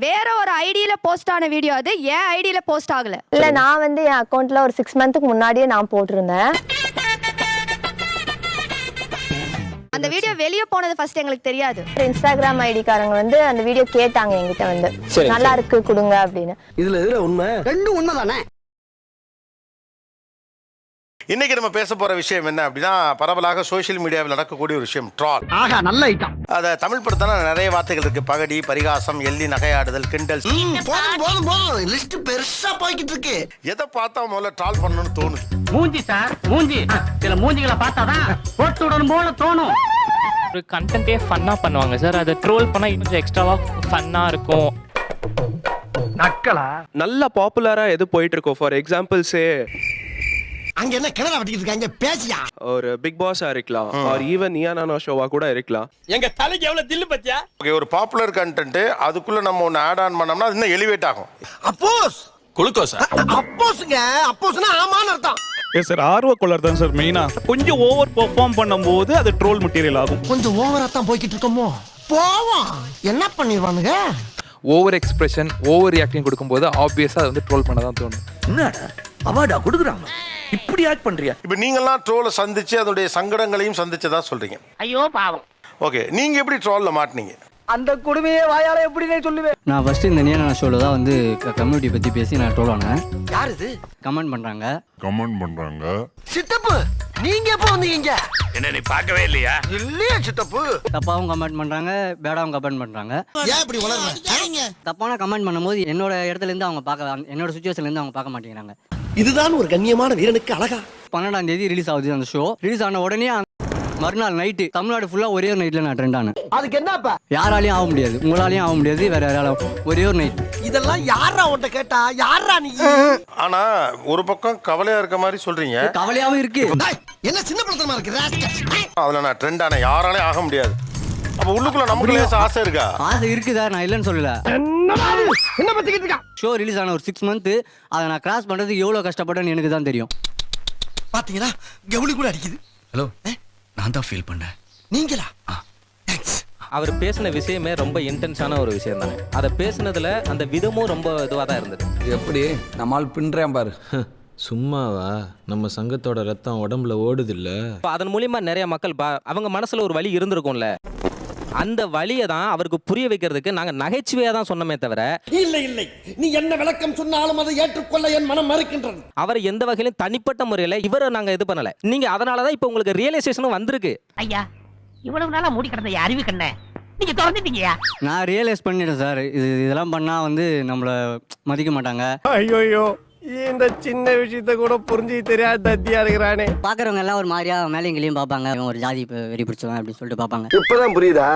வேற ஒரு ஐடியில போஸ்ட் ஆன வீடியோ அது என் ஐடியில போஸ்ட் ஆகல. இல்ல நான் வந்து என் அக்கவுண்ட்ல ஒரு 6 மந்த்க்கு முன்னாடியே நான் போட்டிருந்தேன். அந்த வீடியோ வெளிய போனது ஃபர்ஸ்ட் எங்களுக்கு தெரியாது. இன்ஸ்டாகிராம் ஐடி காரங்க வந்து அந்த வீடியோ கேட்டாங்க என்கிட்ட வந்து நல்லா இருக்கு கொடுங்க அப்படின்னு. இதுல உண்மை ரெண்டும் உண்மைதானே. இன்னைக்கு நம்ம பேச போற விஷயம் என்ன அப்படின்னா, பரவலாக சோசியல் மீடியாவில் நடக்கக்கூடிய ஒரு விஷயம் ட்ரால். ஆகா நல்ல ஐட்டம். அத தமிழ் படுத்தினா நிறைய வார்த்தைகள் இருக்கு. பகடி, பரிகாசம், எள்ளி நகையாடுதல், கிண்டல். போதும் லிஸ்ட் பெருசா போய்கிட்டு இருக்கு. எதை பார்த்தா முதல்ல ட்ரால் பண்ணணும்னு தோணுது? மூஞ்சி சார் மூஞ்சி. சில மூஞ்சிகளை பார்த்தாதான் போட்டு விடணும் போல தோணும். ஒரு கண்டென்ட்டே ஃபன்னா பண்ணுவாங்க சார். அதை ட்ரோல் பண்ணா கொஞ்சம் எக்ஸ்ட்ராவா ஃபன்னா இருக்கும். நக்கலா நல்ல பாப்புலரா எது போயிட்டு இருக்கோம். ஃபார் எக்ஸாம்பிள்ஸே அங்க என்ன கிணறு வெட்டிட்டு இருக்காங்க பேசியா. ஒரு பிக் பாஸா இருக்கலாம், ஆர் ஈவன் நியானானோ ஷோவா கூட இருக்கலாம். எங்க தலைக்கு எவ்வளவு தில்லு பத்தியா. ஓகே, ஒரு பாப்புலர் கண்டென்ட் அதுக்குள்ள நம்ம ஒன்னு ஆட் ஆன் பண்ணோம்னா அது இன்னும் எலிவேட் ஆகும். அப்போஸ் குளுக்கோஸா? அப்போஸ்ங்க அப்போஸ்னா ஆமான்னு அர்த்தம். சார் ஆர்வ கொள்ளர் தான் சார் மெயினா. கொஞ்சம் ஓவர் பெர்ஃபார்ம் பண்ணும்போது அது ட்ரோல் மெட்டீரியல் ஆகும். கொஞ்சம் ஓவரா தான் போய்கிட்டு இருக்கோமோ. போவோம் என்ன பண்ணிடுவானுங்க. ஓவர் எக்ஸ்பிரஷன், ஓவர் ரியாக்டிங் கொடுக்கும்போது ஆப்வியஸா அது வந்து ட்ரோல் பண்ண தான் தோணும். என்னடா அவார்டா கொடுக்குறாங்க இப்படி ஆக்ட் பண்றியா. இப்போ நீங்கெல்லாம் ட்ரோலை சந்திச்சு அதோடைய சங்கடங்களையும் சந்திச்சதா சொல்றீங்க. ஐயோ பாவம். ஓகே, நீங்க எப்படி ட்ரோல்ல மாட்டினீங்க? அந்த கொடுமையே வாயால எப்படினே சொல்லுவேன். நான் ஃபர்ஸ்ட் இந்த நியானா ஷோல தான் வந்து கம்யூனிட்டி பத்தி பேசி நான் ட்ரோல் ஆனேன். யார் இது கமெண்ட் பண்றாங்க. சித்தப்பு நீங்க எப்போ வந்தீங்க? என்ன நீ பார்க்கவே இல்லையா? இல்லையா சித்தப்பு. தப்பாவும் கமெண்ட் பண்றாங்க, பேடாவும் கமெண்ட் பண்றாங்க. ஏன் இப்படி வளர்றீங்க? தப்பான கமெண்ட் பண்ணும்போது என்னோட இடத்துல இருந்து அவங்க பார்க்க, என்னோட சுச்சுவேஷன்ல இருந்து அவங்க பார்க்க மாட்டேங்கிறாங்க. இதுதான் ஒரு கண்ணியமான வீரனுக்கு அழகா. 12ஆம் தேதி ரிலீஸ் ஆகுது அந்த ஷோ. ரிலீஸ் ஆன உடனே மறுநாள் நைட்டு தமிழ்நாடு ஃபுல்லா ஒரே ஒரு நைட்ல நான் ட்ரெண்ட் ஆனேன். அதுக்கு என்னப்பா? யாராலையும் ஆக முடியாது, உங்களாலையும் ஆக முடியாது, வேற யாராலும் ஒரே ஒரு நைட். இதெல்லாம் யாரா உன்கிட்ட கேட்டா? யாரா நீ? ஆனா ஒரு பக்கம் கவலையா இருக்க மாதிரி சொல்றீங்க. கவலையாவும் இருக்கு. என்ன சின்ன பழத்தமா இருக்கு. அதுல நான் ட்ரெண்ட் ஆன யாராலையும் ஆக முடியாது. அப்ப உள்ளுக்குள்ள நமக்கு ஆசை இருக்கா? ஆசை இருக்குதா, நான் இல்லைன்னு சொல்லல. என்ன பத்திக்கிட்டு இருக்கா? ஷோ ரிலீஸ் ஆன ஒரு 6 மந்த் அதை நான் கிராஸ் பண்றதுக்கு எவ்வளவு கஷ்டப்பட்டேன்னு எனக்கு தான் தெரியும். பாத்தீங்களா கவுளி கூட அடிக்குது. ஹலோ, நான் தான் ஃபீல் பண்ணேன். நீங்களா? அவர் பேசின விஷயமே ரொம்ப இன்டென்ஸான ஒரு விஷயம் தானே. அதை பேசுனதுல அந்த விதமும் ரொம்ப இதுவாக தான் இருந்தது. எப்படி நம்மால் பின்றேன் பாரு. சும்மாவா? நம்ம சங்கத்தோட ரத்தம் உடம்புல ஓடுது இல்ல. அதன் மூலியமா நிறைய மக்கள் அவங்க மனசுல ஒரு வலி இருந்திருக்கும்ல. அந்த வலியை தான் அவருக்கு புரிய வைக்கிறதுக்கு நாங்க நகைச்சுவையா தான் சொன்னமே தவிர. இல்லை நீ என்ன விளக்கம் சொன்னாலும் அதை ஏற்றுக்கொள்ள என் மனம் மறுக்கின்றது. அவர் எந்த வகையிலும் தனிப்பட்ட முறையில இவரை நாங்க இது பண்ணல. நீங்க அதனாலதான் இப்ப உங்களுக்கு ரியலைசேஷனும் வந்திருக்கு. ஐயா இவ்வளவு நாளா மூடி கிடந்த அறிவு கண்ண நீங்க திறந்துட்டீங்கயா. நான் ரியலைஸ் பண்ணிட்டேன் சார். இதெல்லாம் பண்ணா வந்து நம்மள மதிக்க மாட்டாங்க. ஐயோ இந்த சின்ன விஷயத்த கூட புரிஞ்சு தெரியாத தத்தியா இருக்கிறானே. பாக்குறவங்க எல்லாம் ஒரு மாதிரியா மேலேங்களையும் பாப்பாங்க. ஒரு ஜாதி வெறி பிடிச்சவன் அப்படின்னு சொல்லிட்டு பாப்பாங்க. இப்பதான் புரியுதா?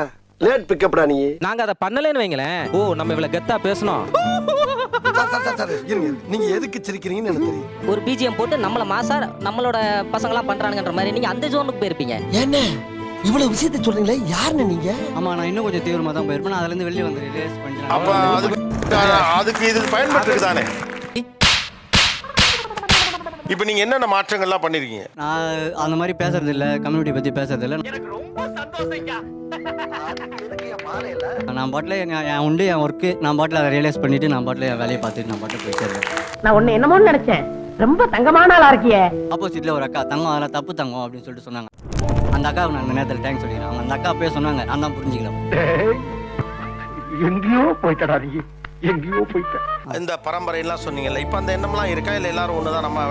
லேட் பிக்கப்டா நீ. நாங்க அதை பண்ணலன்னு வைங்களேன். ஓ நம்ம இவ்வளவு கெத்தா பேசணும். நீங்க எதுக்கு சிரிக்கிறீங்கன்னு எனக்கு தெரியும். ஒரு பிஜிஎம் போட்டு நம்மள மாசா நம்மளோட பசங்க எல்லாம் பண்றாங்கன்ற மாதிரி நீங்க அந்த ஜோனுக்கு போயிருப்பீங்க. என்ன இவ்வளவு விஷயத்தை சொல்றீங்களே? யாருன்னு நீங்க? ஆமா நான் இன்னும் கொஞ்சம் தீவிரமா தான் போயிருப்பேன். அதுல இருந்து வெளியே வந்து ரிலீஸ் அப்ப அதுக்கு இது பயன்பட்டு தானே. இப்ப நீங்க என்னென்ன மாற்றங்கள்லாம் பண்ணிருக்கீங்க? நான் அந்த மாதிரி பேசுறது இல்ல, கம்யூனிட்டி பத்தி பேசுறது இல்ல. எனக்கு ரொம்ப சந்தோஷம்யா. நான் பாட்டில என் உண்டு என் ஒர்க்கு, நான் பாட்டில அதை ரியலைஸ் பண்ணிட்டு நான் பாட்டில என் வேலையை பார்த்துட்டு நான் பாட்டில் போய் சேர்றேன். நான் ஒண்ணு என்னமோன்னு நினைச்சேன். ரொம்ப தங்கமான ஆளா இருக்கியே. ஆப்போசிட்ல ஒரு அக்கா தங்கம் அதெல்லாம் தப்பு தங்கம் அப்படின்னு சொல்லிட்டு சொன்னாங்க. அந்த அக்கா நான் அந்த நேரத்தில் தேங்க்ஸ் சொல்லிடுறேன். அவங்க அந்த அக்கா போய் சொன்னாங்க, நான் தான் புரிஞ்சுக்கலாம். எங்கேயோ போயிட்டடா நீ, எங்கேயோ போயிட்ட. இந்த பரம்பரை எல்லாம் சொன்னீங்கல்ல, இப்ப அந்த எண்ணம்லாம் இருக்கா? இல்ல எல்லாரும் ஒண்ணுதான்? நம்ம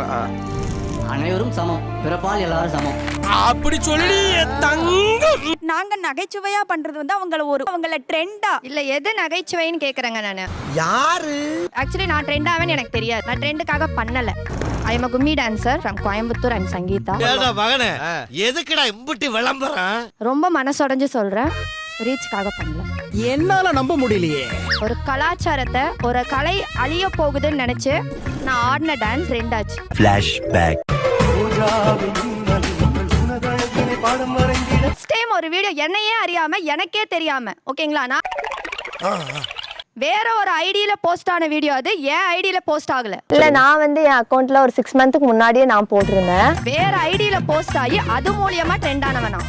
அனைவரும் சமம், பிறப்பால் எல்லாரும் சமம் அப்படி சொல்லி தங்கம். நாங்க நகைச்சுவையா பண்றது வந்து அவங்கள ட்ரெண்டா இல்ல. எது நகைச்சுவைன்னு கேக்குறேங்க நானு. யாரு ஆக்சுவலி நான் ட்ரெண்ட் ஆவேன்னு எனக்கு தெரியாது. நான் ட்ரெண்டுக்காக பண்ணல. I am a Kummi dancer from Coimbatore. I'm Sangeetha. ஏடா மகனே எதுக்குடா இம்புட்டி விளம்பரம்? ரொம்ப மனசொடைஞ்சு சொல்றேன், ரீச்காக பண்ணல. என்னால நம்ப முடியலையே. ஒரு கலாச்சாரத்தை, ஒரு கலை அழிய போகுதுன்னு நினைச்சு நான் ஆடின டான்ஸ் ட்ரெண்ட் ஆச்சு. நெக்ஸ்ட் டைம் ஒரு வீடியோ என்னையே அறியாம எனக்கே தெரியாம, ஓகேங்களா, நான் வேற ஒரு ஐடியில போஸ்ட் ஆன வீடியோ அது என் ஐடியில போஸ்ட் ஆகல. இல்ல நான் வந்து என் அக்கவுண்ட்ல ஒரு 6 மந்த்க்கு முன்னாடியே நான் போட்டிருந்தேன். வேற ஐடியில போஸ்ட் ஆகி அது மூலியமா ட்ரெண்ட் ஆனவனா.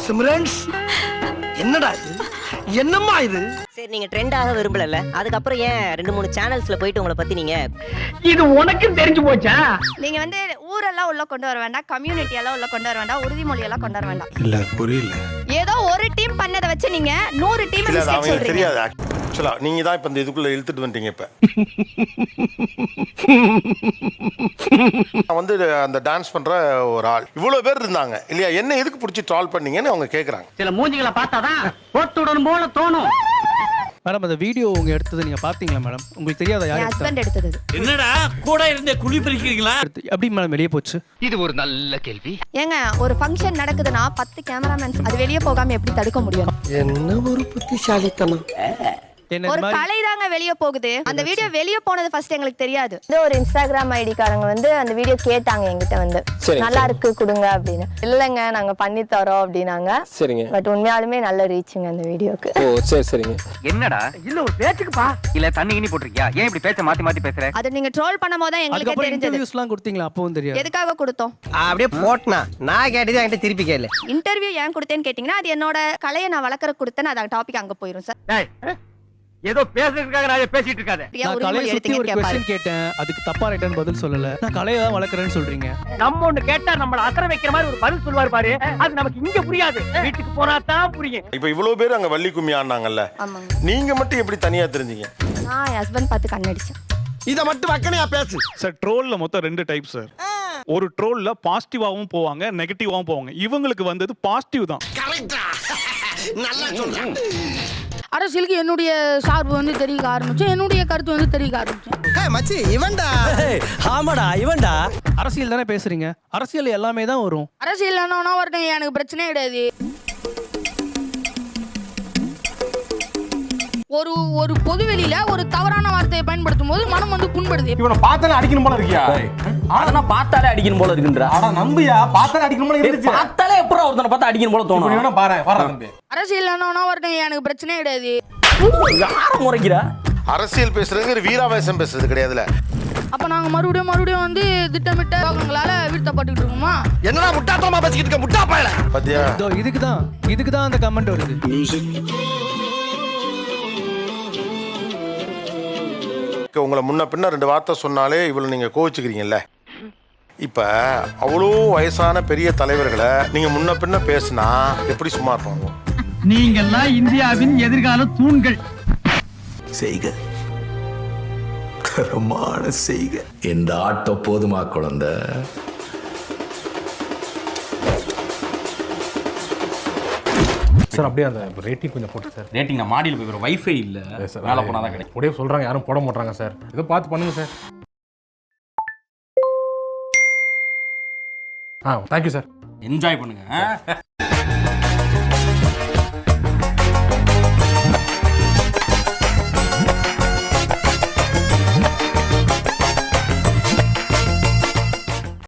சிம்ரன்ஸ் என்னடா இது? என்னம்மா இது? சரி நீங்க ட்ரெண்ட் ஆக விரும்பல, அதுக்கப்புறம் ஏன் 2-3 சேனல்ஸ்ல போயிட்டு உங்களை பத்தி நீங்க இது உனக்கு தெரிஞ்சு போச்சா? நீங்க வந்து ஊரெல்லாம் உள்ள கொண்டு வர வேண்டாம், கம்யூனிட்டி எல்லாம் உள்ள கொண்டு வர வேண்டாம், உறுதிமொழி எல்லாம் கொண்டு வர வேண்டாம். இல்ல புரியல. ஏதோ ஒரு டீம் பண்ணதை வச்சு நீங்க 100 டீம் இல்ல அது அவங்களுக்கு சொல்றீங்க. தெரியாது ஆக்சுவலா. நீங்க தான் இப்ப இந்த இதுக்குள்ள இழுத்துட்டு வந்துட்டீங்க. இப்ப நான் வந்து அந்த டான்ஸ் பண்ற ஒரு ஆள், இவ்வளவு பேர் இருந்தாங்க இல்லையா, என்ன எதுக்கு பிடிச்சி ட்ரால் பண்ணீங்கன்னு அவங்க கேக்குறாங்க. சில மூஞ்சிகளை பார்த்தாதான் போட்டு விடணும் போல தோணும். மேடம் அந்த வீடியோ உங்க எடுத்தது நீங்க பாத்தீங்களா மேடம்? உங்களுக்கு தெரியாத என் யார் ஹஸ்பண்ட் எடுத்தது. என்னடா கூட இருந்தே குழி பறிக்கிறீங்களா? எப்படி மேடம் வெளியே போச்சு? இது ஒரு நல்ல கேள்வி. ஏங்க ஒரு ஃபங்க்ஷன் நடக்குதுன்னா 10 கேமராமேன்ஸ் அது வெளியே போகாம எப்படி தடுக்க முடியும்? என்ன ஒரு புத்திசாலித்தனம். என்ன ஒரு இந்த மாதிரி கலை தாங்க வெளியே போகுது. அந்த வீடியோ வெளியே போனது ஃபர்ஸ்ட் எங்களுக்கு தெரியாது. ஒரு இன்ஸ்டாகிராம் ஐடிக்காரங்க வந்து அந்த வீடியோ கேட்டாங்க என்கிட்ட வந்து நல்லா இருக்கு கொடுங்க அப்படின்னு. இல்லைங்க நாங்க பண்ணி தரோம் அப்படின்னாங்க. சரிங்க. பட் உண்மையாலுமே நல்ல ரீச்சுங்க அந்த வீடியோக்கு. ஓ சரி சரிங்க. என்னடா இல்ல ஒரு பேச்சுக்குப்பா. இல்ல தண்ணி கிண்ணி போட்டிருக்கியா? ஏன் இப்படி பேச்ச மாத்தி மாத்தி பேசுற? அது நீங்க ட்ரோல் பண்ணும்போது தான் எங்களுக்கே அதுக்கப்புறம் தெரிஞ்சது. இன்டர்வியூஸ்லாம் கொடுத்தீங்களா? அப்பவும் தெரியாது. எதுக்காக கொடுத்தோம்? அப்படியே போட்டனா நான் கேட்டது என்கிட்ட திருப்பி கேளு. இன்டர்வியூ ஏன் கொடுத்தேன்னு கேட்டீங்கன்னா அது என்னோட கலையை நான் வளர்க்கற கொடுத்தேன்னு அந்த டாபிக் அங்க போயிரும் சார். ஏதோ பேசுறதுக்காக நான் பேசிட்டு இருக்காத. ஏன் நான் உரிமை கலையை சுத்தி எடுத்தீங்கன்னு ஒரு கேட்பாரு. கொஸ்டின் கேட்டேன், அதுக்கு தப்பா ரைட்டான்னு பதில் சொல்லல. நான் கலையை தான் வளர்க்குறேன்னு சொல்றீங்க. நம்ம ஒண்ணு கேட்டா நம்மள அசர வைக்கிற மாதிரி ஒரு பதில் சொல்வாரு பாரு, அது நமக்கு இங்க புரியாது, வீட்டுக்கு போனா தான் புரியும். இப்ப இவ்வளவு பேர் அங்க வள்ளி கும்மி ஆடினாங்கல்ல, ஆமாங்க. நீங்க மட்டும் எப்படி தனியா தெரிஞ்சீங்க? நான் என் ஹஸ்பண்ட் பார்த்து கண்ணடிச்சேன். இத மட்டும் வக்கனையா பேசு. சார் ட்ரோல்ல மொத்தம் 2 டைப் சார். ஒரு ட்ரோல்ல பாசிட்டிவாவும் போவாங்க, நெகட்டிவாவும் போவாங்க. இவங்களுக்கு வந்தது பாசிட்டிவ் தான். கரெக்ட்டா? நல்லா சொல்றேன். அரசியலுக்கு என்னுடைய சார்பு வந்து தெரிவிக்க ஆரம்பிச்சேன், என்னுடைய கருத்து வந்து தெரிவிக்க ஆரம்பிச்சேன். மச்சி இவன்டா. ஆமாடா இவன்டா. அரசியல் தானே பேசுறீங்க, அரசியல் எல்லாமே தான் வரும். அரசியல் என்ன வரட்டும், எனக்கு பிரச்சனையே கிடையாது. ஒரு பொதுவெளியில ஒரு தவறான வார்த்தையை பயன்படுத்தும் போது மனம் வந்து புண்படுது. இவனை பார்த்தாலே அடிக்கணும் போல இருக்கியா? ஆனா பார்த்தாலே அடிக்கணும் போல இருக்குன்ற. அட நம்பியா, பார்த்தாலே அடிக்கணும் போல இருந்துச்சு. பார்த்தாலே எப்பறம் ஒருத்தனை பார்த்தா அடிக்கணும் போல தோணும். இவனை பாரு வர தம்பி. அரசியல் என்ன வரட்டும், எனக்கு பிரச்சனையே கிடையாது. யார முறைக்கிறா? அரசியல் பேசுறது வீராவேசம் பேசுறது கிடையாதுல. அப்ப நாங்க மறுபடியும் வந்து திட்டமிட்ட யோகங்களால வீழ்த்தப்பட்டுக்கிட்டு இருக்கோமா? என்னடா முட்டாத்தனமா பேசிக்கிட்டு இருக்க முட்டா பயல. பாத்தியா? இதோ இதுக்கு தான் அந்த கமெண்ட் வருது. உங்களை முன்ன பின்ன 2 வார்த்தை சொன்னாலே இவ்வளவு நீங்க கோவிச்சுக்கிறீங்கல்ல. இப்ப அவ்வளோ வயசான பெரிய தலைவர்களை நீங்க முன்ன பின்ன பேசினா எப்படி சும்மா இருப்பாங்க? நீங்கெல்லாம் இந்தியாவின் எதிர்கால தூண்கள். செய்க தரமான செய்க. இந்த ஆட்டம் போதுமா குழந்தை? சார் அப்படியே அந்த ரேட்டிங் கொஞ்சம் போட்டு சார். ரேட்டிங் நான் மாடியில் போய் வைஃபை இல்ல சார் மேலே போனால் தான் கிடைக்கும். அப்படியே சொல்றாங்க, யாரும் போட மாட்டாங்க சார். ஏதோ பார்த்து பண்ணுங்க சார். Thank you sir. என்ஜாய் பண்ணுங்க.